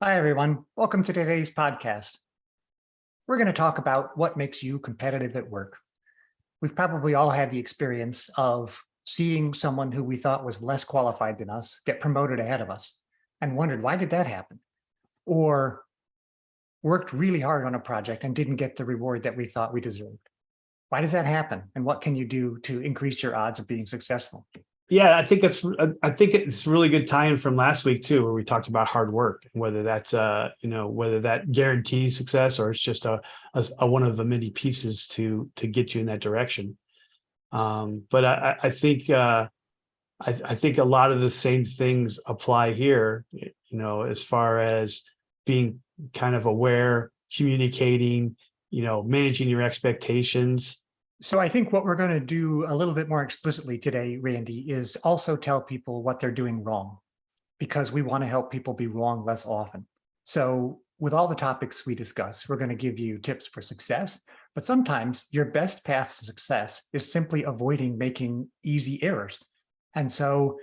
Hi, everyone. Welcome to today's podcast. We're going to talk about what makes you competitive at work. We've probably all had the experience of seeing someone who we thought was less qualified than us get promoted ahead of us and wondered, why did that happen? Or worked really hard on a project and didn't get the reward that we thought we deserved. Why does that happen? And what can you do to increase your odds of being successful? Yeah, I think it's really good tie-in from last week too, where we talked about hard work and whether that's whether that guarantees success or it's just a one of the many pieces to get you in that direction. But I think a lot of the same things apply here, as far as being kind of aware, communicating, managing your expectations. So I think what we're going to do a little bit more explicitly today, Randy, is also tell people what they're doing wrong, because we want to help people be wrong less often. So with all the topics we discuss, we're going to give you tips for success, but sometimes your best path to success is simply avoiding making easy errors. And so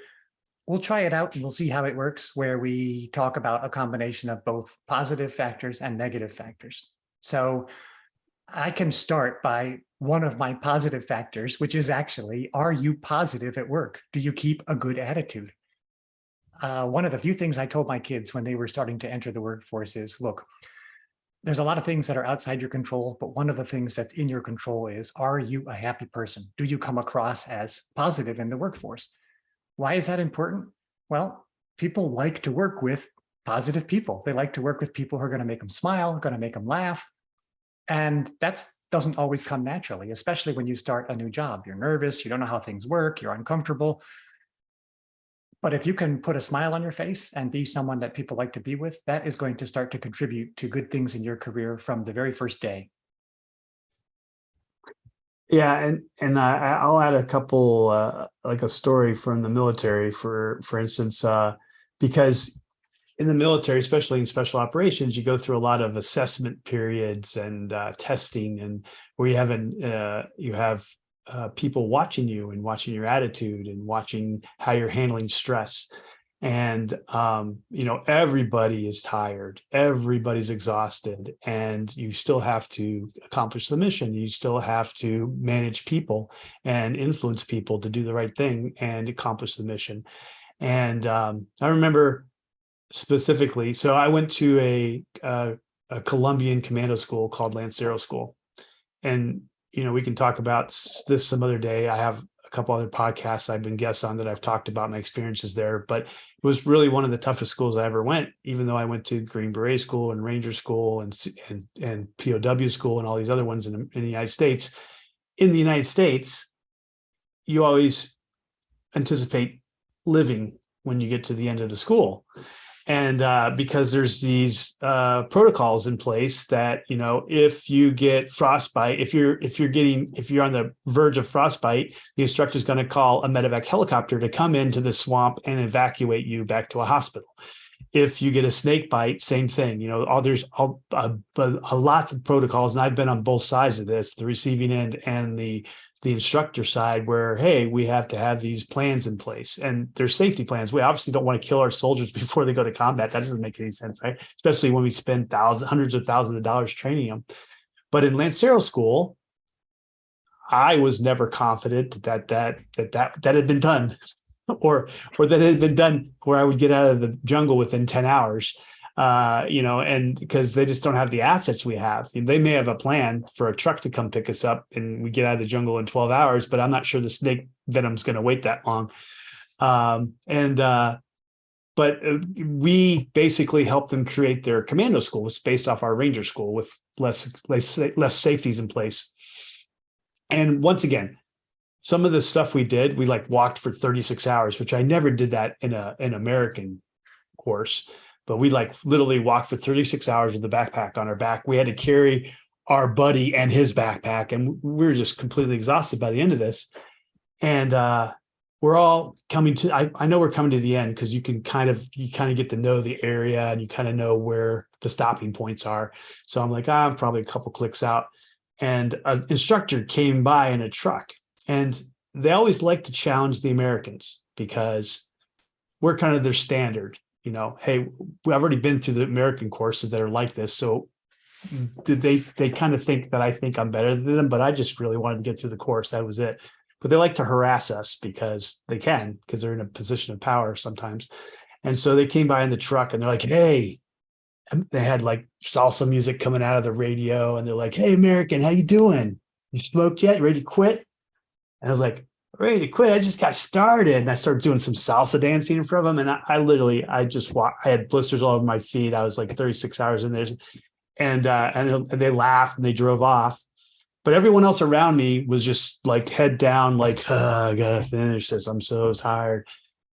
we'll try it out and we'll see how it works, where we talk about a combination of both positive factors and negative factors. So I can start by one of my positive factors, which is actually, are you positive at work? Do you keep a good attitude? One of the few things I told my kids when they were starting to enter the workforce is, look, there's a lot of things that are outside your control, but one of the things that's in your control is, are you a happy person? Do you come across as positive in the workforce? Why is that important? Well, people like to work with positive people. They like to work with people who are going to make them smile, going to make them laugh. And that doesn't always come naturally, especially when you start a new job. You're nervous, you don't know how things work, you're uncomfortable. But if you can put a smile on your face and be someone that people like to be with, that is going to start to contribute to good things in your career from the very first day. Yeah, I'll add a couple, like a story from the military, for instance, because in the military, especially in special operations, you go through a lot of assessment periods and testing, and where you have people watching you and watching your attitude and watching how you're handling stress. And everybody is tired, everybody's exhausted, and you still have to accomplish the mission. You still have to manage people and influence people to do the right thing and accomplish the mission. And I remember specifically, so I went to a Colombian commando school called Lancero School, and we can talk about this some other day. I have a couple other podcasts I've been guests on that I've talked about my experiences there, but it was really one of the toughest schools I ever went. Even though I went to Green Beret School and Ranger School and POW school and all these other ones in the United States. In the United States, you always anticipate living when you get to the end of the school. And because there's these protocols in place that, if you get frostbite, if you're on the verge of frostbite, the instructor is going to call a medevac helicopter to come into the swamp and evacuate you back to a hospital. If you get a snake bite, same thing. There's lots of protocols, and I've been on both sides of this, the receiving end and the instructor side, where, hey, we have to have these plans in place, and there's safety plans. We obviously don't want to kill our soldiers before they go to combat. That doesn't make any sense, right? Especially when we spend hundreds of thousands of dollars training them. But in Lancero School, I was never confident that had been done, or that it had been done where I would get out of the jungle within 10 hours. And because they just don't have the assets we have. They may have a plan for a truck to come pick us up and we get out of the jungle in 12 hours, but I'm not sure the snake venom's going to wait that long. But we basically helped them create their commando school, which is based off our Ranger School, with less safeties in place. And once again, some of the stuff we did, we walked for 36 hours, which I never did that in an American course. But we literally walked for 36 hours with the backpack on our back. We had to carry our buddy and his backpack, and we were just completely exhausted by the end of this. And we're all coming to, I know we're coming to the end, because you kind of get to know the area and you kind of know where the stopping points are. So I'm like, I'm probably a couple clicks out. And an instructor came by in a truck, and they always like to challenge the Americans because we're kind of their standard. hey, I've already been through the American courses that are like this. So did they kind of think that I think I'm better than them, but I just really wanted to get through the course. That was it. But they like to harass us because they're in a position of power sometimes. And so they came by in the truck and they're like, hey, and they had like salsa music coming out of the radio. And they're like, hey, American, how you doing? You smoked yet? You ready to quit? And I was like, ready to quit. I just got started. And I started doing some salsa dancing in front of them. And I had blisters all over my feet. I was like 36 hours in there. And they laughed and they drove off. But everyone else around me was just like head down, like, I gotta finish this. I'm so tired.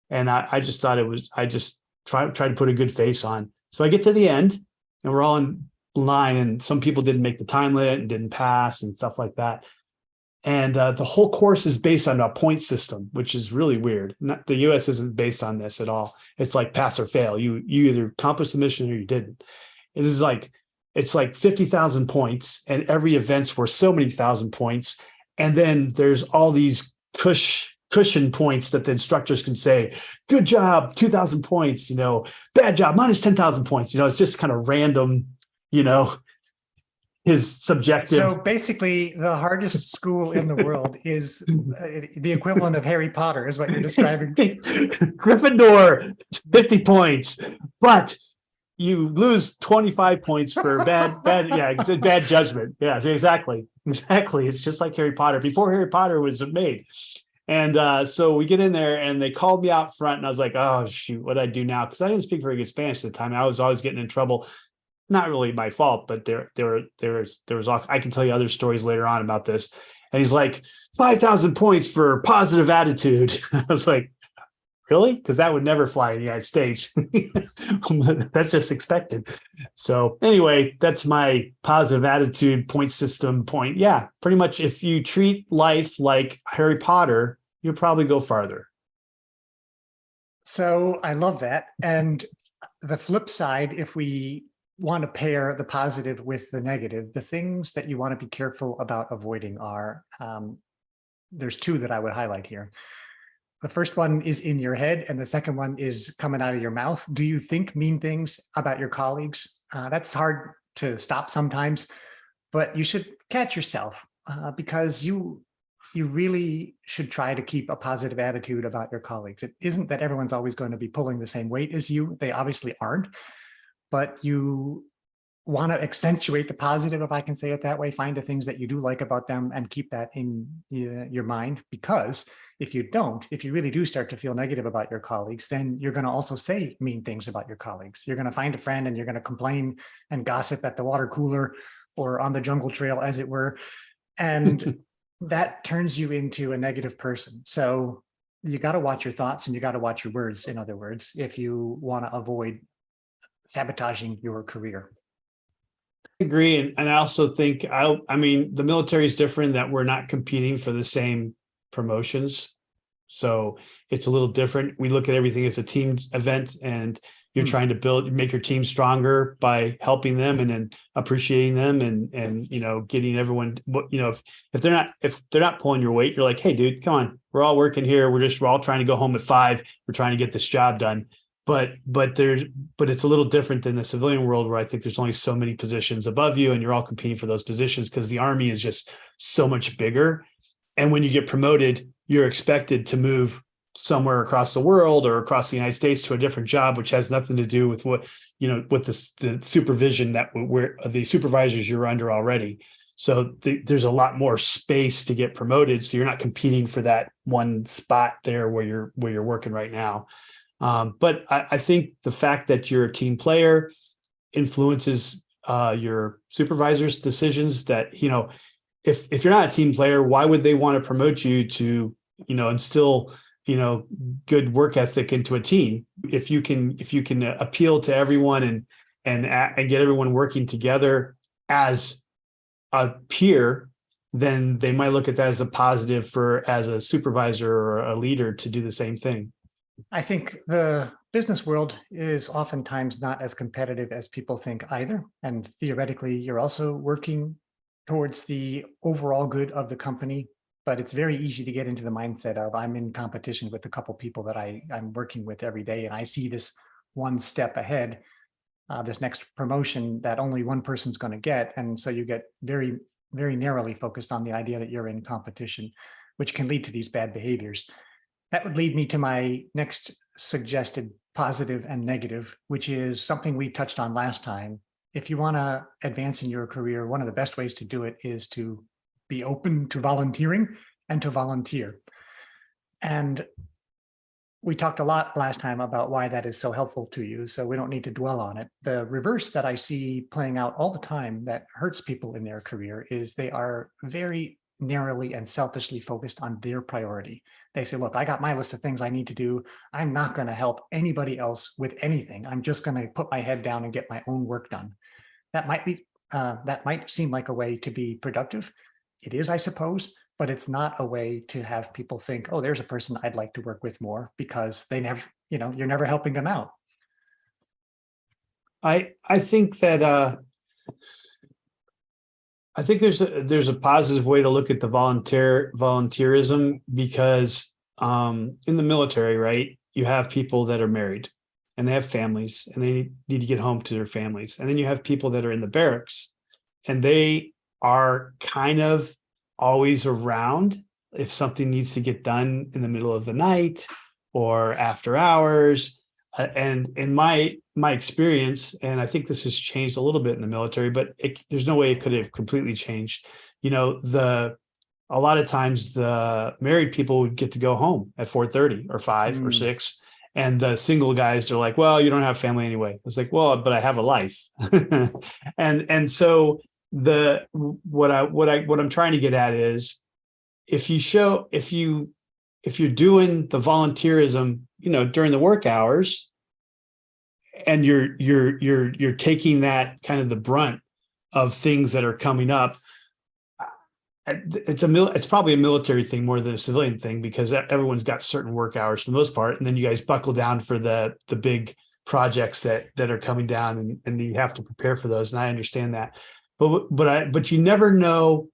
And I just thought I just tried to put a good face on. So I get to the end and we're all in line, and some people didn't make the time limit and didn't pass and stuff like that. And the whole course is based on a point system, which is really weird. The US isn't based on this at all. It's like pass or fail. You either accomplished the mission or you didn't. It's like 50,000 points, and every event's worth so many thousand points. And then there's all these cushion points that the instructors can say, good job, 2,000 points, bad job, minus 10,000 points. It's just kind of random, his subjective. So basically, the hardest school in the world is the equivalent of Harry Potter, is what you're describing. Gryffindor, 50 points, but you lose 25 points for bad judgment. Yeah, exactly. It's just like Harry Potter before Harry Potter was made. And so we get in there and they called me out front, and I was like, oh shoot, what do I do now? Because I didn't speak very good Spanish at the time. I was always getting in trouble. Not really my fault, but there was all, I can tell you other stories later on about this. And he's like, 5,000 points for positive attitude. I was like, really? Because that would never fly in the United States. That's just expected. So anyway, that's my positive attitude point system point. Yeah, pretty much if you treat life like Harry Potter, you'll probably go farther. So I love that. And the flip side, if we want to pair the positive with the negative, the things that you want to be careful about avoiding are, there's two that I would highlight here. The first one is in your head, and the second one is coming out of your mouth. Do you think mean things about your colleagues? That's hard to stop sometimes, but you should catch yourself because you really should try to keep a positive attitude about your colleagues. It isn't that everyone's always going to be pulling the same weight as you. They obviously aren't, but you want to accentuate the positive, if I can say it that way. Find the things that you do like about them and keep that in your mind, because if you don't, if you really do start to feel negative about your colleagues, then you're going to also say mean things about your colleagues. You're going to find a friend and you're going to complain and gossip at the water cooler or on the jungle trail, as it were. And that turns you into a negative person. So you got to watch your thoughts and you got to watch your words, in other words, if you want to avoid sabotaging your career. I agree. And I also think, I mean, the military is different, that we're not competing for the same promotions. So it's a little different. We look at everything as a team event, and you're trying to make your team stronger by helping them and then appreciating them and getting everyone, if they're not pulling your weight, you're like, hey dude, come on, we're all working here. We're all trying to go home at 5. We're trying to get this job done. But it's a little different than the civilian world, where I think there's only so many positions above you and you're all competing for those positions, because the Army is just so much bigger. And when you get promoted, you're expected to move somewhere across the world or across the United States to a different job, which has nothing to do with with the supervision that the supervisors you're under already. So there's a lot more space to get promoted. So you're not competing for that one spot there where you're working right now. But I think the fact that you're a team player influences your supervisor's decisions. That, if you're not a team player, why would they want to promote you to, instill, good work ethic into a team? If you can appeal to everyone and get everyone working together as a peer, then they might look at that as a positive as a supervisor or a leader to do the same thing. I think the business world is oftentimes not as competitive as people think either. And theoretically, you're also working towards the overall good of the company. But it's very easy to get into the mindset of, I'm in competition with a couple people that I'm working with every day, and I see this one step ahead, this next promotion that only one person's going to get. And so you get very, very narrowly focused on the idea that you're in competition, which can lead to these bad behaviors. That would lead me to my next suggested positive and negative, which is something we touched on last time. If you want to advance in your career, one of the best ways to do it is to be open to volunteering and to volunteer. And we talked a lot last time about why that is so helpful to you, so we don't need to dwell on it. The reverse that I see playing out all the time that hurts people in their career is they are very narrowly and selfishly focused on their priority. They say, look, I got my list of things I need to do. I'm not going to help anybody else with anything. I'm just going to put my head down and get my own work done. That might seem like a way to be productive. It is, I suppose, but it's not a way to have people think, oh, there's a person I'd like to work with more, because they never, you're never helping them out. I think that I think there's a positive way to look at the volunteerism, because in the military, right, you have people that are married and they have families and they need to get home to their families. And then you have people that are in the barracks and they are kind of always around if something needs to get done in the middle of the night or after hours. And in my experience, and I think this has changed a little bit in the military, but there's no way it could have completely changed. A lot of times the married people would get to go home at 4:30 or 5 or 6. And the single guys are like, well, you don't have family anyway. It's like, well, but I have a life. and so what I'm trying to get at is, if you're doing the volunteerism, during the work hours, and you're taking that kind of the brunt of things that are coming up, it's probably a military thing more than a civilian thing, because everyone's got certain work hours for the most part, and then you guys buckle down for the big projects that are coming down, and you have to prepare for those, and I understand that, but you never know.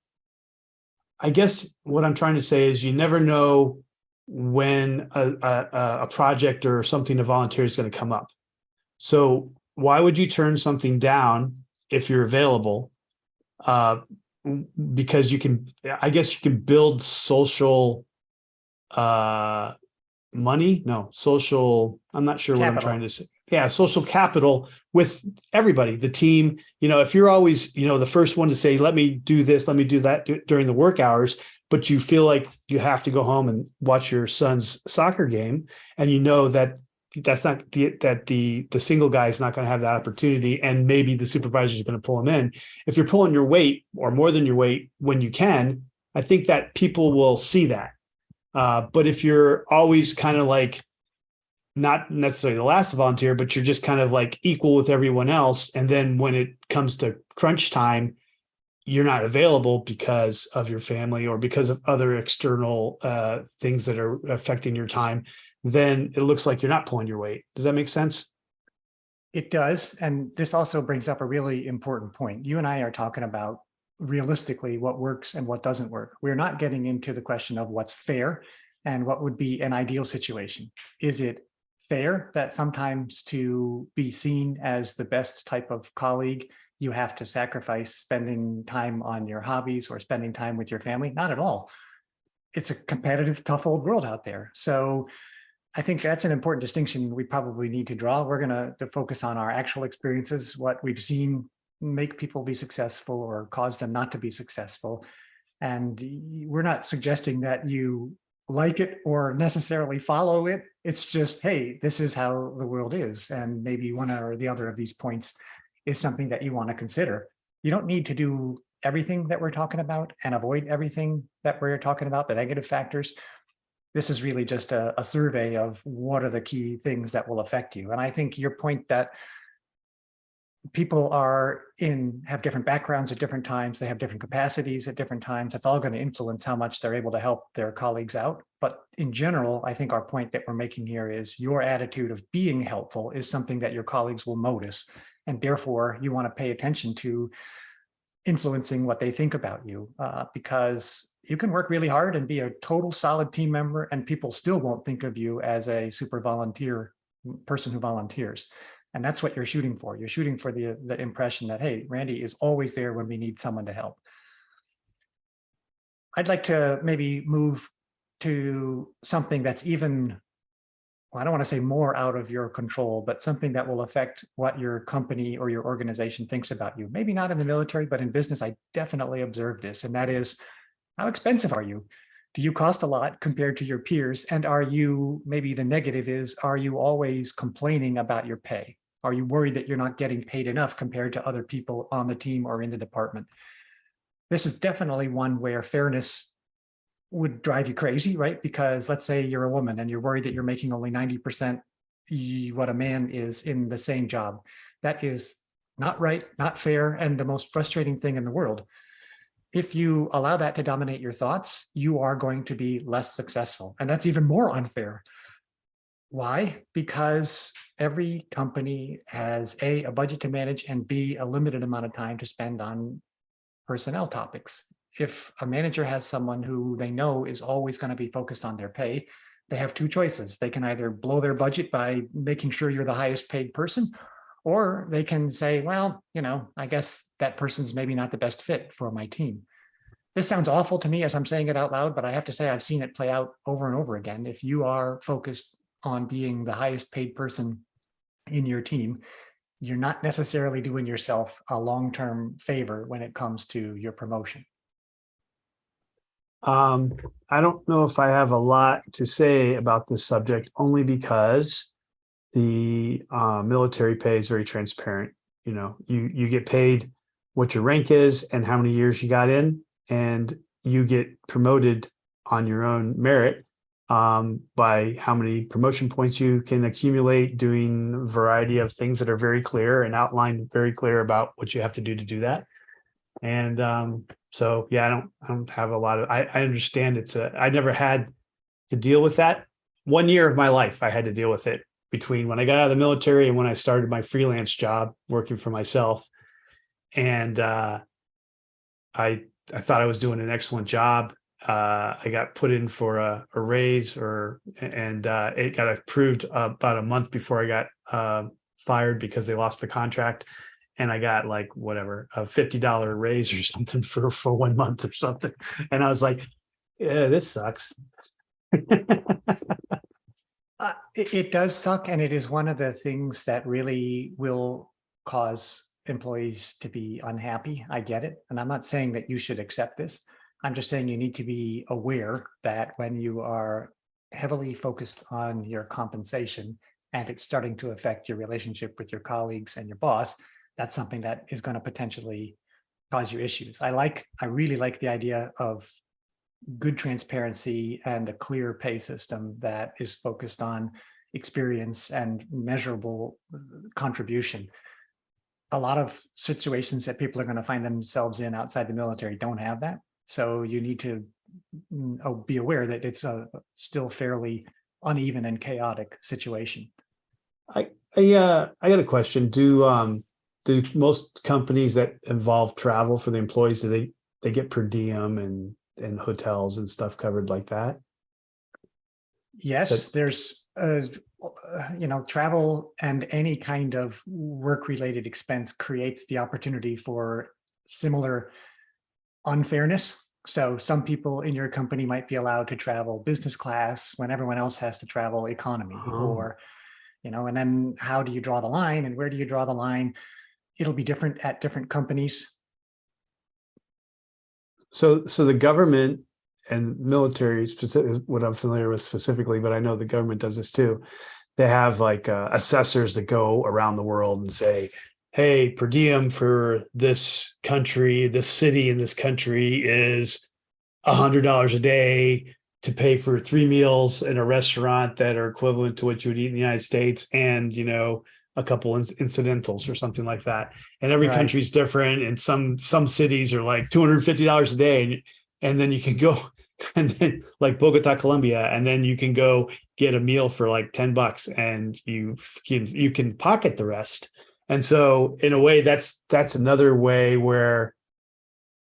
I guess what I'm trying to say is, you never know when a project or something to volunteer is going to come up. So why would you turn something down if you're available? Because I guess you can build social I'm not sure what I'm trying to say. Yeah, social capital with everybody, the team. If you're always, the first one to say, let me do this, let me do that during the work hours, but you feel like you have to go home and watch your son's soccer game, and that's not the single guy is not going to have that opportunity, and maybe the supervisor is going to pull him in. If you're pulling your weight or more than your weight when you can, I think that people will see that. But if you're always kind of like, not necessarily the last volunteer, but you're just kind of like equal with everyone else, and then when it comes to crunch time, you're not available because of your family or because of other external things that are affecting your time, then it looks like you're not pulling your weight. Does that make sense? It does. And this also brings up a really important point. You and I are talking about realistically what works and what doesn't work. We're not getting into the question of what's fair and what would be an ideal situation. Is it fair that sometimes to be seen as the best type of colleague, you have to sacrifice spending time on your hobbies or spending time with your family? Not at all. It's a competitive, tough old world out there. So I think that's an important distinction we probably need to draw. We're going to focus on our actual experiences, what we've seen make people be successful or cause them not to be successful. And we're not suggesting that you like it or necessarily follow it. It's just, hey, this is how the world is. And maybe one or the other of these points is something that you want to consider. You don't need to do everything that we're talking about and avoid everything that we're talking about, the negative factors. This is really just a survey of what are the key things that will affect you. And I think your point that people have different backgrounds at different times, they have different capacities at different times, that's all going to influence how much they're able to help their colleagues out. But in general, I think our point that we're making here is your attitude of being helpful is something that your colleagues will notice. And therefore, you want to pay attention to influencing what they think about you, because you can work really hard and be a total solid team member, and people still won't think of you as a super volunteer person who volunteers. And that's what you're shooting for. You're shooting for the impression that, hey, Randy is always there when we need someone to help. I'd like to maybe move to something that's even, well, I don't want to say more out of your control, but something that will affect what your company or your organization thinks about you. Maybe not in the military, but in business, I definitely observed this. And that is, how expensive are you? Do you cost a lot compared to your peers? And are you, maybe the negative is, are you always complaining about your pay? Are you worried that you're not getting paid enough compared to other people on the team or in the department? This is definitely one where fairness would drive you crazy, right? Because let's say you're a woman and you're worried that you're making only 90% what a man is in the same job. That is not right, not fair, and the most frustrating thing in the world. If you allow that to dominate your thoughts, you are going to be less successful. And that's even more unfair. Why? Because every company has A, a budget to manage, and B, a limited amount of time to spend on personnel topics. If a manager has someone who they know is always going to be focused on their pay, they have two choices. They can either blow their budget by making sure you're the highest paid person, or they can say, well, I guess that person's maybe not the best fit for my team. This sounds awful to me as I'm saying it out loud, but I have to say I've seen it play out over and over again. If you are focused on being the highest paid person in your team, you're not necessarily doing yourself a long-term favor when it comes to your promotion. I don't know if I have a lot to say about this subject, only because the military pay is very transparent. You get paid what your rank is and how many years you got in, and you get promoted on your own merit by how many promotion points you can accumulate, doing a variety of things that are very clear and outlined very clear about what you have to do that. And so, yeah, I don't have a lot of, I understand I never had to deal with that. 1 year of my life, I had to deal with it between when I got out of the military and when I started my freelance job working for myself. And I thought I was doing an excellent job. I got put in for a raise and it got approved about a month before I got fired because they lost the contract. And I got like whatever, a $50 raise or something for 1 month or something. And I was like, yeah, this sucks. It does suck. And it is one of the things that really will cause employees to be unhappy. I get it. And I'm not saying that you should accept this. I'm just saying you need to be aware that when you are heavily focused on your compensation and it's starting to affect your relationship with your colleagues and your boss, that's something that is going to potentially cause you issues. I really like the idea of good transparency and a clear pay system that is focused on experience and measurable contribution. A lot of situations that people are going to find themselves in outside the military don't have that. So you need to be aware that it's a still fairly uneven and chaotic situation. I got a question. Do most companies that involve travel for the employees, do they get per diem and hotels and stuff covered like that? Yes, there's travel and any kind of work-related expense creates the opportunity for similar unfairness. So some people in your company might be allowed to travel business class when everyone else has to travel economy, or and then how do you draw the line and where do you draw the line? It'll be different at different companies. So the government and military specific is what I'm familiar with specifically, but I know the government does this too. They have like assessors that go around the world and say, hey, per diem for this country, this city in this country is $100 a day to pay for 3 meals in a restaurant that are equivalent to what you would eat in the United States, and a couple incidentals or something like that. And every Right. country's different, and some cities are like $250 a day, and then you can go and then like Bogota, Colombia, and then you can go get a meal for like $10 and you can pocket the rest. And so in a way, that's another way where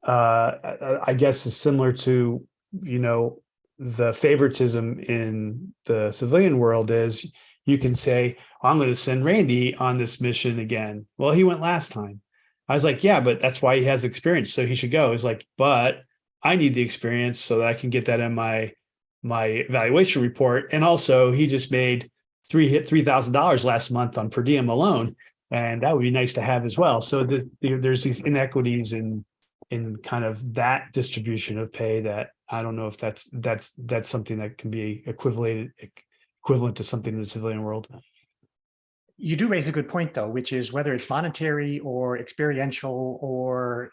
I guess is similar to the favoritism in the civilian world is You can say, I'm going to send Randy on this mission again. Well, he went last time. I was like, yeah, but that's why he has experience. So he should go. He's like, but I need the experience so that I can get that in my evaluation report. And also he just made $3,000 last month on per diem alone. And that would be nice to have as well. So there's these inequities in kind of that distribution of pay that I don't know if that's something that can be equivalent to something in the civilian world. You do raise a good point, though, which is whether it's monetary or experiential or,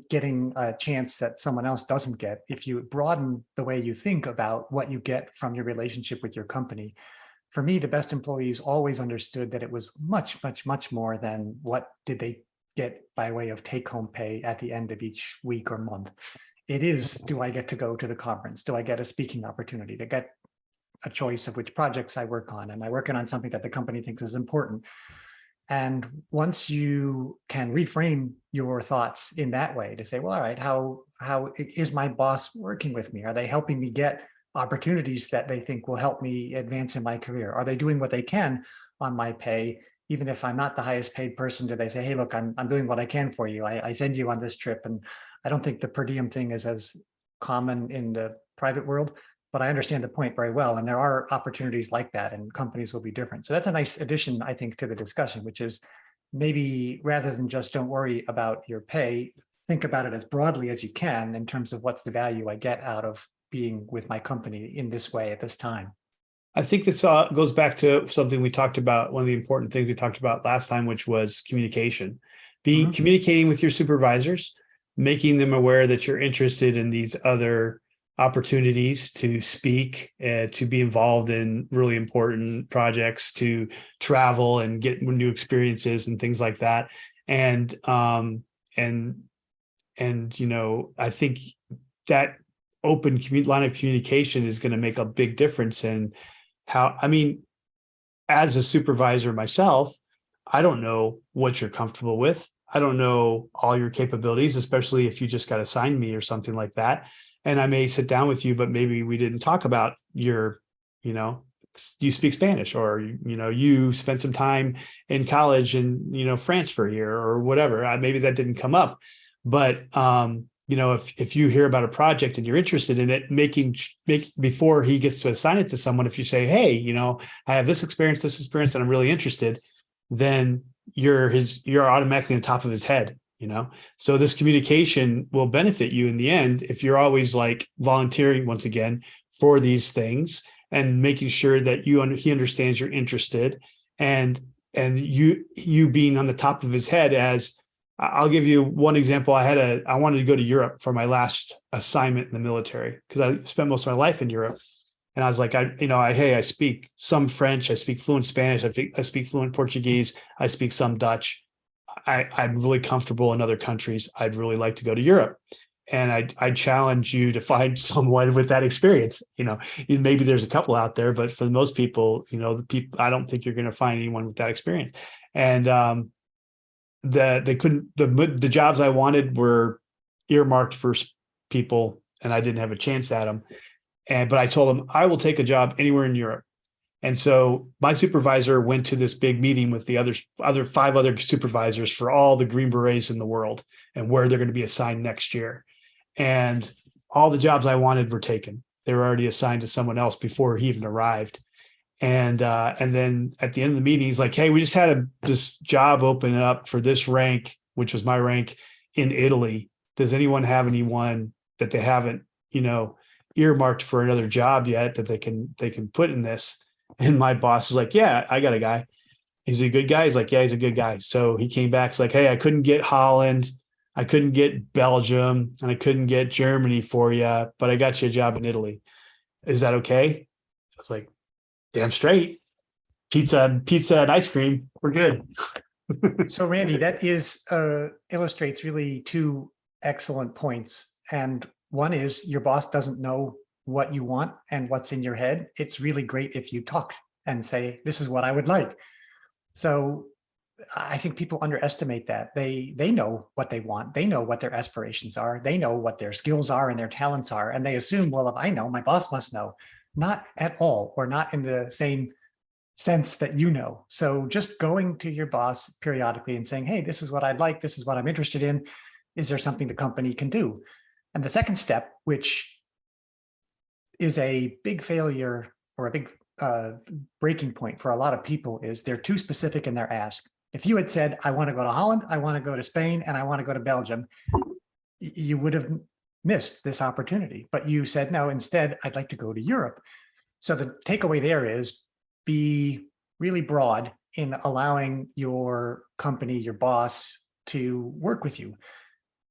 getting a chance that someone else doesn't get. If you broaden the way you think about what you get from your relationship with your company, for me, the best employees always understood that it was much, much, much more than what did they get by way of take-home pay at the end of each week or month. It is, do I get to go to the conference? Do I get a speaking opportunity to get a choice of which projects I work on? Am I working on something that the company thinks is important? And once you can reframe your thoughts in that way to say, well, all right, how is my boss working with me? Are they helping me get opportunities that they think will help me advance in my career? Are they doing what they can on my pay? Even if I'm not the highest paid person, do they say, hey, look, I'm doing what I can for you. I send you on this trip. And I don't think the per diem thing is as common in the private world, but I understand the point very well. And there are opportunities like that, and companies will be different. So that's a nice addition, I think, to the discussion, which is maybe rather than just don't worry about your pay, think about it as broadly as you can in terms of what's the value I get out of being with my company in this way at this time. I think this goes back to something we talked about. One of the important things we talked about last time, which was communication, communicating with your supervisors, making them aware that you're interested in these other opportunities to speak, to be involved in really important projects, to travel and get new experiences and things like that. And I think that open line of communication is going to make a big difference in how, as a supervisor myself, I don't know what you're comfortable with. I don't know all your capabilities, especially if you just got assigned me or something like that. And I may sit down with you, but maybe we didn't talk about you speak Spanish, or, you spent some time in college in, France for a year or whatever. Maybe that didn't come up, but, if you hear about a project and you're interested in it, before he gets to assign it to someone, if you say, hey, I have this experience, and I'm really interested, then you're automatically on top of his head. So this communication will benefit you in the end if you're always like volunteering once again for these things and making sure that he understands you're interested, and you being on the top of his head. As I'll give you one example. I wanted to go to Europe for my last assignment in the military because I spent most of my life in Europe. And I was like, I speak some French, I speak fluent Spanish, I speak fluent Portuguese, I speak some Dutch. I'm really comfortable in other countries. I'd really like to go to Europe. And I challenge you to find someone with that experience. Maybe there's a couple out there, but for most people, I don't think you're going to find anyone with that experience. And the jobs I wanted were earmarked for people, and I didn't have a chance at them. But I told them I will take a job anywhere in Europe. And so my supervisor went to this big meeting with the other 5 other supervisors for all the Green Berets in the world and where they're going to be assigned next year. And all the jobs I wanted were taken. They were already assigned to someone else before he even arrived. And then at the end of the meeting, he's like, hey, we just had this job open up for this rank, which was my rank, in Italy. Does anyone have anyone that they haven't, earmarked for another job yet that they can put in this? And my boss is like, yeah, I got a guy. Is he a good guy? He's like, yeah, he's a good guy. So he came back. It's like, hey, I couldn't get Holland, I couldn't get Belgium, and I couldn't get Germany for you, but I got you a job in Italy. Is that okay? I was like, damn straight. Pizza and ice cream. We're good. So Randy, that illustrates really 2 excellent points. And one is your boss doesn't know what you want and what's in your head. It's really great if you talk and say, this is what I would like. So I think people underestimate that. They know what they want. They know what their aspirations are. They know what their skills are and their talents are. And they assume, well, if I know, my boss must know. Not at all, or not in the same sense that you know. So just going to your boss periodically and saying, hey, this is what I'd like, this is what I'm interested in. Is there something the company can do? And the second step, which is a big failure or a big breaking point for a lot of people, is they're too specific in their ask. If you had said, I want to go to Holland, I want to go to Spain, and I want to go to Belgium, you would have missed this opportunity. But you said, no, instead, I'd like to go to Europe. So the takeaway there is be really broad in allowing your company, your boss, to work with you.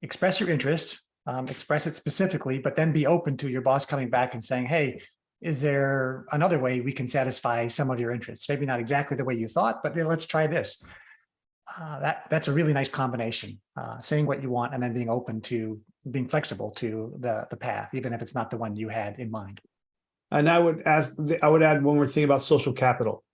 Express your interest, express it specifically, but then be open to your boss coming back and saying, hey, is there another way we can satisfy some of your interests? Maybe not exactly the way you thought, but let's try this. That's a really nice combination, saying what you want and then being open to being flexible to the path, even if it's not the one you had in mind. And I would add one more thing about social capital.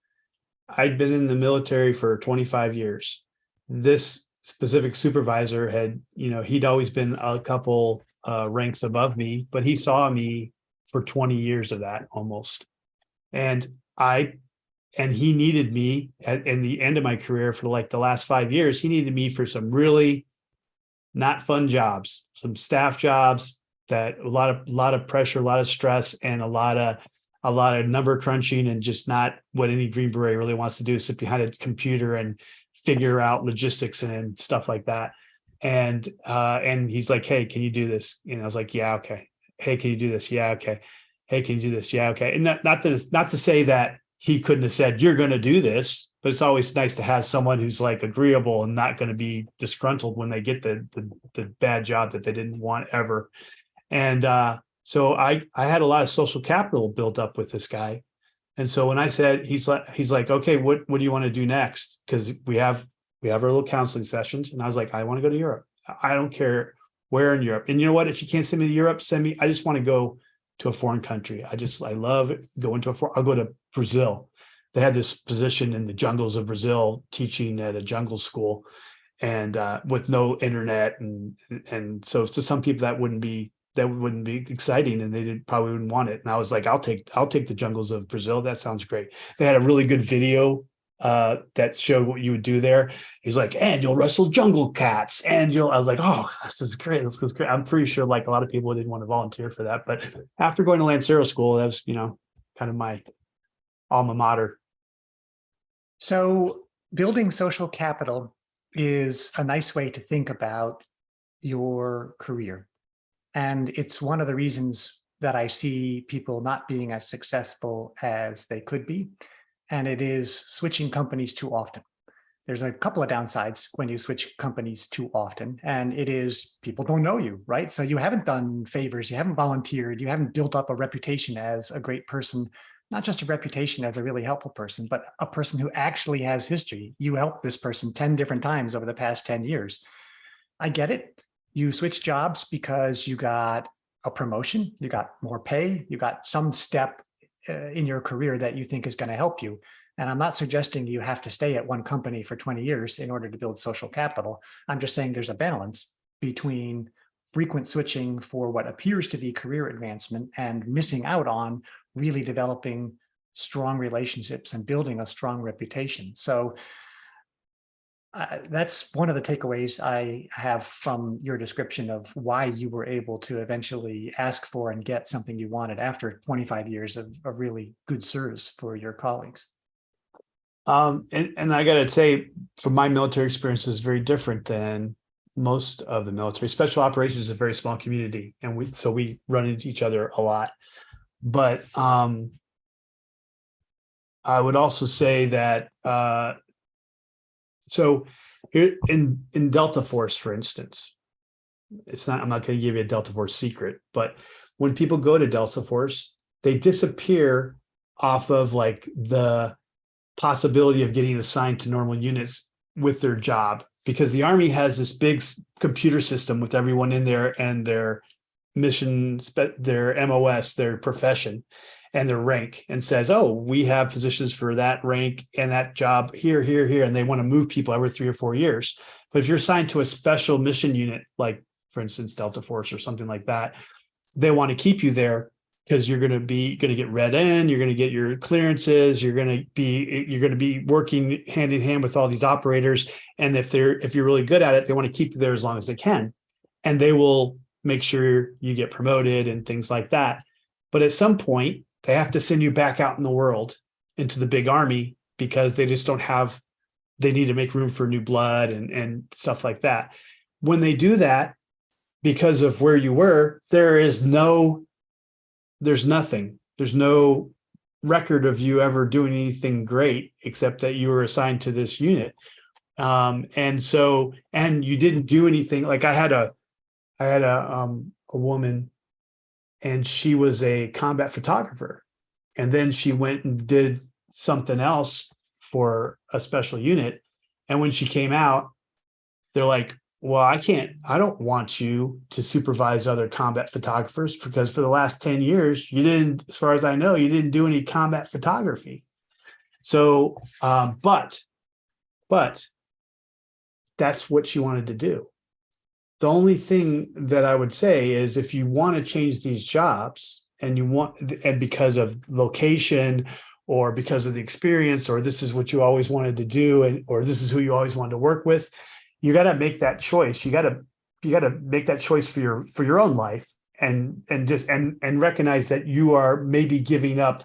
I'd been in the military for 25 years. This specific supervisor had, he'd always been a couple ranks above me, but he saw me for 20 years of that almost. And he needed me in the end of my career for like the last 5 years. He needed me for some really not fun jobs, some staff jobs that a lot of pressure, a lot of stress, and a lot of number crunching, and just not what any Green Beret really wants to do, is sit behind a computer and figure out logistics and stuff like that. And he's like, hey, can you do this? And I was like, yeah, okay. Hey, can you do this? Yeah, okay. Hey, can you do this? Yeah, okay. And not to say that he couldn't have said, you're going to do this, but it's always nice to have someone who's like agreeable and not going to be disgruntled when they get the bad job that they didn't want ever. And so I had a lot of social capital built up with this guy. And so when I said, he's like, okay, what do you want to do next? Because we have our little counseling sessions. And I was like, I want to go to Europe. I don't care where in Europe. And you know what? If you can't send me to Europe, I just want to go to a foreign country. I love going to I'll go to Brazil. They had this position in the jungles of Brazil, teaching at a jungle school, and with no internet. And so to some people that wouldn't be exciting, and they probably wouldn't want it. And I was like, I'll take the jungles of Brazil. That sounds great. They had a really good video that showed what you would do there. He's like, and you'll wrestle jungle cats, I was like, oh, this is great. This was great. I'm pretty sure like a lot of people didn't want to volunteer for that. But after going to Lancero school, that was, kind of my alma mater. So building social capital is a nice way to think about your career. And it's one of the reasons that I see people not being as successful as they could be. And it is switching companies too often. There's a couple of downsides when you switch companies too often. And it is people don't know you, right? So you haven't done favors, you haven't volunteered, you haven't built up a reputation as a great person, not just a reputation as a really helpful person, but a person who actually has history. You helped this person 10 different times over the past 10 years. I get it. You switch jobs because you got a promotion, you got more pay, you got some step in your career that you think is going to help you. And I'm not suggesting you have to stay at one company for 20 years in order to build social capital. I'm just saying there's a balance between frequent switching for what appears to be career advancement and missing out on really developing strong relationships and building a strong reputation. So that's one of the takeaways I have from your description of why you were able to eventually ask for and get something you wanted after 25 years of really good service for your colleagues. And I got to say, from my military experience, is very different than most of the military. Special operations is a very small community, and we run into each other a lot. But I would also say that so here in Delta Force, for instance, I'm not going to give you a Delta Force secret, but when people go to Delta Force, they disappear off of like the possibility of getting assigned to normal units with their job, because the Army has this big computer system with everyone in there and their mission, their MOS, their profession, and their rank, and says, oh, we have positions for that rank and that job here, and they want to move people every 3 or 4 years. But if you're assigned to a special mission unit, like for instance, Delta Force or something like that, they want to keep you there because you're going to get read in, you're going to get your clearances, you're going to be working hand in hand with all these operators. And if you're really good at it, they want to keep you there as long as they can. And they will make sure you get promoted and things like that. But at some point, they have to send you back out in the world into the big army because they just don't have, they need to make room for new blood and stuff like that. When they do that, because of where you were, there's nothing. There's no record of you ever doing anything great except that you were assigned to this unit. And you didn't do anything. Like I had a woman, and she was a combat photographer, and then she went and did something else for a special unit. And when she came out, they're like, well, I don't want you to supervise other combat photographers because for the last 10 years, you didn't, as far as I know, you didn't do any combat photography. So, but that's what she wanted to do. The only thing that I would say is if you want to change these jobs and because of location or because of the experience, or this is what you always wanted to do, or this is who you always wanted to work with, you got to make that choice. You got to make that choice for your own life and recognize that you are maybe giving up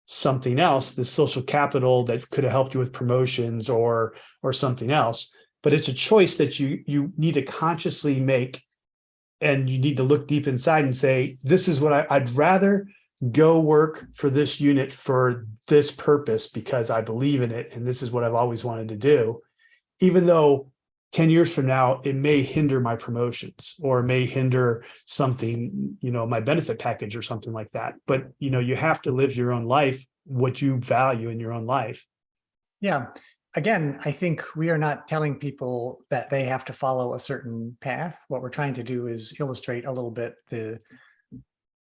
something else, the social capital that could have helped you with promotions or something else. But it's a choice that you need to consciously make, and you need to look deep inside and say, this is what I'd rather go work for this unit for this purpose because I believe in it. And this is what I've always wanted to do, even though 10 years from now, it may hinder my promotions or may hinder something, my benefit package or something like that. But, you have to live your own life, what you value in your own life. Yeah. Again, I think we are not telling people that they have to follow a certain path. What we're trying to do is illustrate a little bit the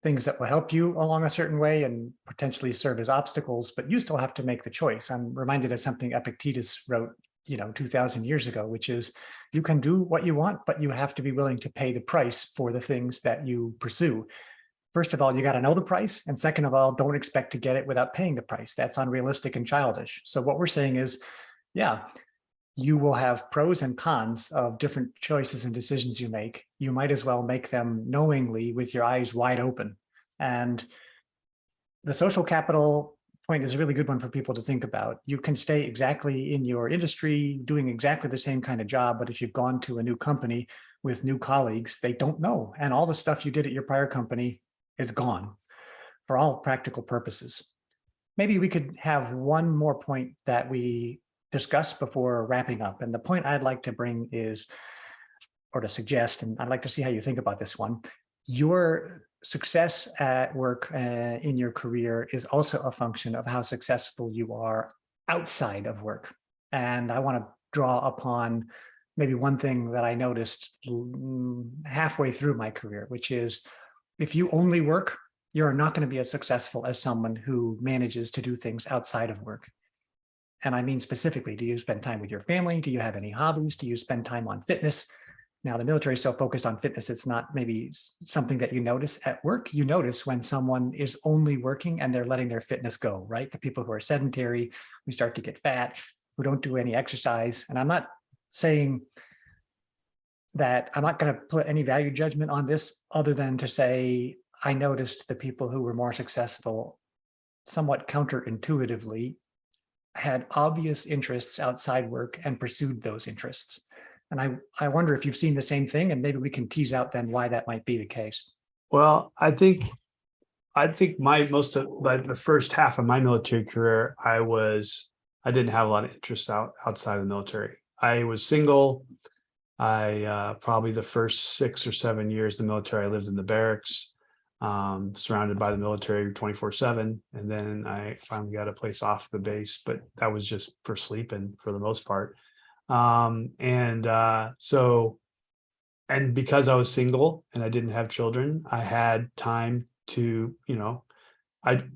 things that will help you along a certain way and potentially serve as obstacles, but you still have to make the choice. I'm reminded of something Epictetus wrote 2,000 years ago, which is you can do what you want, but you have to be willing to pay the price for the things that you pursue. First of all, you got to know the price. And second of all, don't expect to get it without paying the price. That's unrealistic and childish. So what we're saying is, yeah, you will have pros and cons of different choices and decisions you make. You might as well make them knowingly with your eyes wide open. And the social capital point is a really good one for people to think about. You can stay exactly in your industry, doing exactly the same kind of job, but if you've gone to a new company with new colleagues, they don't know. And all the stuff you did at your prior company is gone for all practical purposes. Maybe we could have one more point that we discuss before wrapping up. And the point I'd like to bring is, or to suggest, and I'd like to see how you think about this one, your success at work in your career is also a function of how successful you are outside of work. And I want to draw upon maybe one thing that I noticed halfway through my career, which is if you only work, you're not going to be as successful as someone who manages to do things outside of work. And I mean specifically, do you spend time with your family? Do you have any hobbies? Do you spend time on fitness? Now, the military is so focused on fitness, it's not maybe something that you notice at work. You notice when someone is only working and they're letting their fitness go, right? The people who are sedentary, who start to get fat, who don't do any exercise. And I'm not saying that I'm not going to put any value judgment on this other than to say, I noticed the people who were more successful somewhat counterintuitively had obvious interests outside work and pursued those interests. And I wonder if you've seen the same thing, and maybe we can tease out then why that might be the case. Well, I think the first half of my military career, I didn't have a lot of interests outside of the military. I was single. I probably the first 6 or 7 years of the military, I lived in the barracks, surrounded by the military 24/7. And then I finally got a place off the base, but that was just for sleeping for the most part. And because I was single and I didn't have children, I had time to,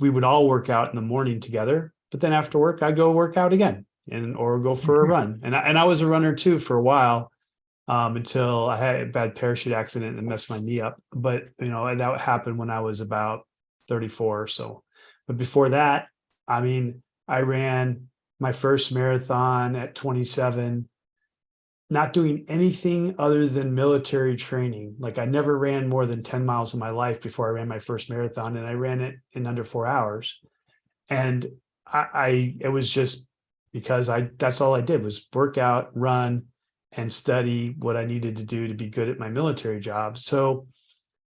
we would all work out in the morning together, but then after work, I'd go work out again or go for a run. And I was a runner too for a while, until I had a bad parachute accident and messed my knee up. But, that happened when I was about 34 or so. But before that, I mean, I ran my first marathon at 27, not doing anything other than military training. Like I never ran more than 10 miles in my life before I ran my first marathon, and I ran it in under 4 hours. And it was just because that's all I did was work out, run, and study what I needed to do to be good at my military job. So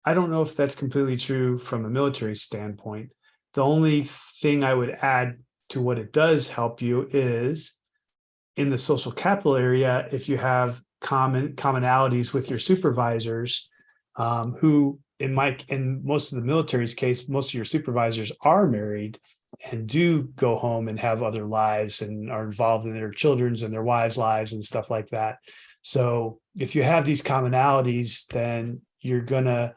I don't know if that's completely true from a military standpoint. The only thing I would add to what it does help you is in the social capital area, if you have commonalities with your supervisors, who in most of the military's case, most of your supervisors are married and do go home and have other lives and are involved in their children's and their wives' lives and stuff like that. So if you have these commonalities, then you're gonna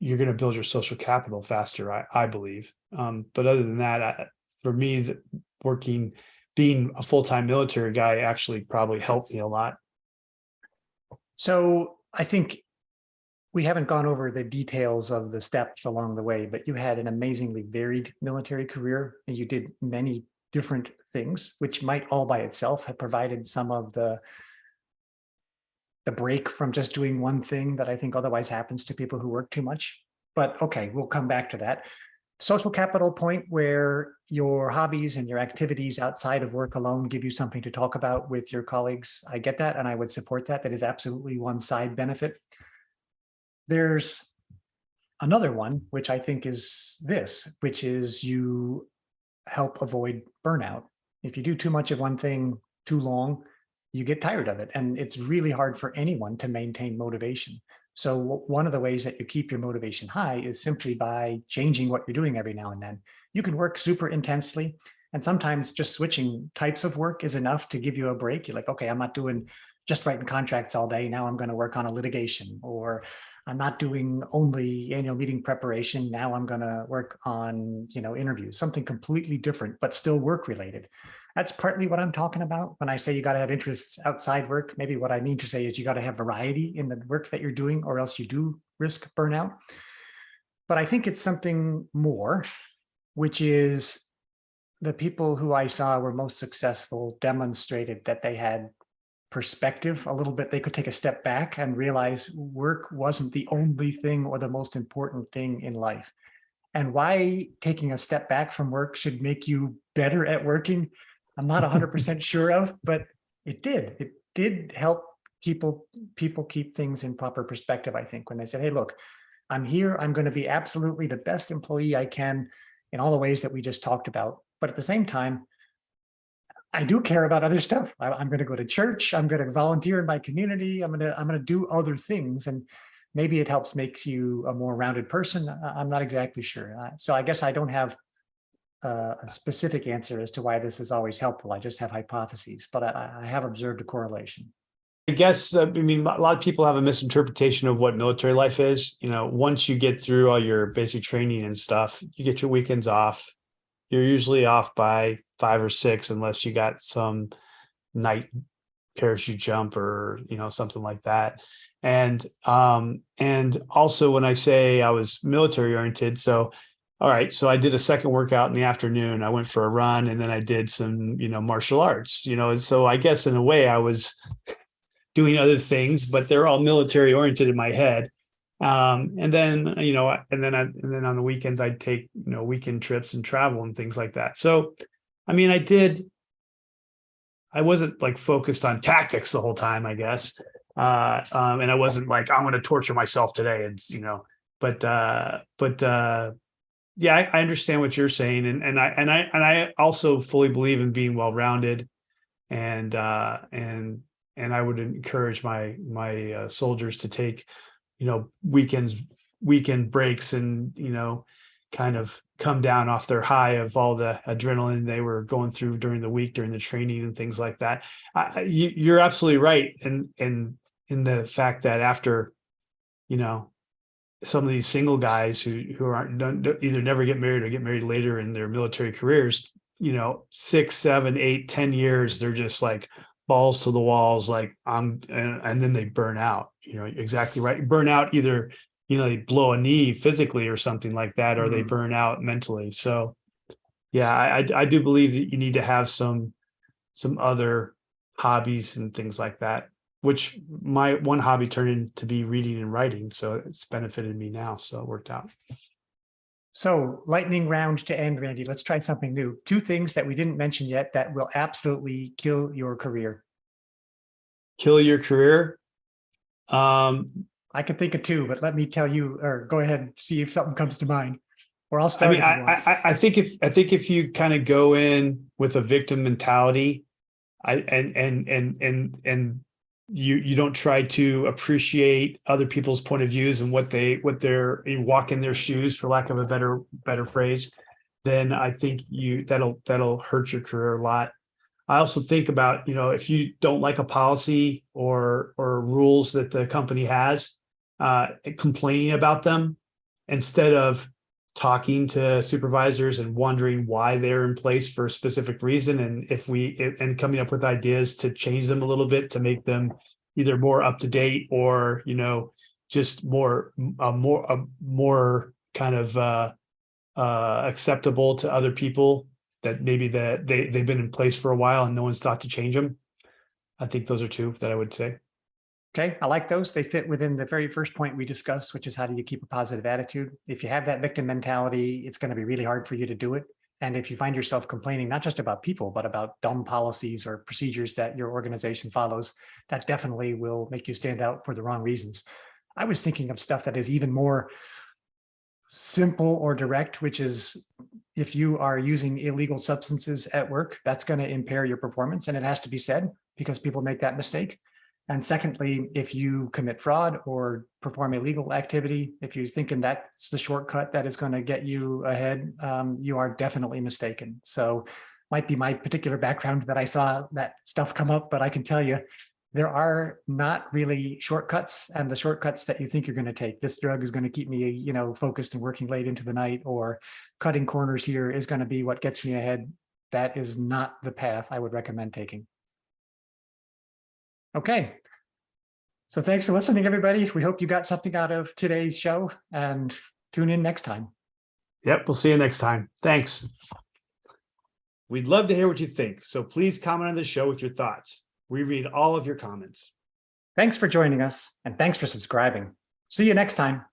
build your social capital faster, I believe. But other than that, for me, being a full-time military guy actually probably helped me a lot. So I think we haven't gone over the details of the steps along the way, but you had an amazingly varied military career and you did many different things, which might all by itself have provided some of the break from just doing one thing that I think otherwise happens to people who work too much. But okay, we'll come back to that. Social capital point where your hobbies and your activities outside of work alone give you something to talk about with your colleagues. I get that, and I would support that. That is absolutely one side benefit. There's another one, which I think is this, which is you help avoid burnout. If you do too much of one thing too long, you get tired of it. And it's really hard for anyone to maintain motivation. So one of the ways that you keep your motivation high is simply by changing what you're doing every now and then. You can work super intensely, and sometimes just switching types of work is enough to give you a break. You're like, okay, I'm not doing just writing contracts all day. Now I'm going to work on a litigation, or I'm not doing only annual meeting preparation. Now I'm going to work on, interviews, something completely different, but still work related. That's partly what I'm talking about when I say you got to have interests outside work. Maybe what I mean to say is you got to have variety in the work that you're doing, or else you do risk burnout. But I think it's something more, which is the people who I saw were most successful demonstrated that they had perspective a little bit. They could take a step back and realize work wasn't the only thing or the most important thing in life. And why taking a step back from work should make you better at working, I'm not 100% sure of, but it did. It did help people keep things in proper perspective, I think, when they said, hey, look, I'm here. I'm going to be absolutely the best employee I can in all the ways that we just talked about. But at the same time, I do care about other stuff. I'm going to go to church. I'm going to volunteer in my community. I'm going to do other things. And maybe it helps makes you a more rounded person. I'm not exactly sure. So I guess I don't have a specific answer as to why this is always helpful. I just have hypotheses, but I have observed a correlation. I guess, a lot of people have a misinterpretation of what military life is. Once you get through all your basic training and stuff, you get your weekends off. You're usually off by 5 or 6, unless you got some night parachute jump or, something like that. And also when I say I was military oriented, so all right, so I did a second workout in the afternoon. I went for a run, and then I did some, martial arts, so I guess in a way I was doing other things, but they're all military oriented in my head. And then on the weekends I'd take, weekend trips and travel and things like that. So, I wasn't like focused on tactics the whole time, I guess. And I wasn't like, I'm going to torture myself today. And, yeah, I understand what you're saying. And I also fully believe in being well-rounded, and I would encourage my soldiers to take, weekend breaks and, kind of come down off their high of all the adrenaline they were going through during the week, during the training and things like that. You're absolutely right. And in the fact that after, some of these single guys who don't either never get married or get married later in their military careers, 6, 7, 8, 10 years, they're just like balls to the walls, like and then they burn out. Exactly right. Burn out either they blow a knee physically or something like that, or they Mm. burn out mentally. So yeah, I do believe that you need to have some other hobbies and things like that, which my one hobby turned into be reading and writing. So it's benefited me now. So it worked out. So lightning round to end, Randy. Let's try something new. Two things that we didn't mention yet that will absolutely kill your career. Kill your career. Um, I can think of two, but let me tell you, or go ahead and see if something comes to mind. Or I'll I start mean, if you want. I think if you kind of go in with a victim mentality, and you don't try to appreciate other people's point of views and you walk in their shoes, for lack of a better phrase, then I think that'll hurt your career a lot. I also think about, if you don't like a policy or rules that the company has, complaining about them instead of talking to supervisors and wondering why they're in place for a specific reason, and coming up with ideas to change them a little bit to make them either more up to date or just more kind of acceptable to other people, that maybe they've been in place for a while and no one's thought to change them. I think those are two that I would say. Okay, I like those. They fit within the very first point we discussed, which is how do you keep a positive attitude? If you have that victim mentality, it's going to be really hard for you to do it. And if you find yourself complaining, not just about people, but about dumb policies or procedures that your organization follows, that definitely will make you stand out for the wrong reasons. I was thinking of stuff that is even more simple or direct, which is if you are using illegal substances at work, that's going to impair your performance. And it has to be said because people make that mistake. And secondly, if you commit fraud or perform illegal activity, if you're thinking that's the shortcut that is going to get you ahead, you are definitely mistaken. So might be my particular background that I saw that stuff come up, but I can tell you there are not really shortcuts, and the shortcuts that you think you're going to take, this drug is going to keep me, focused and working late into the night, or cutting corners here is going to be what gets me ahead. That is not the path I would recommend taking. Okay. So thanks for listening, everybody. We hope you got something out of today's show, and tune in next time. Yep. We'll see you next time. Thanks. We'd love to hear what you think. So please comment on the show with your thoughts. We read all of your comments. Thanks for joining us, and thanks for subscribing. See you next time.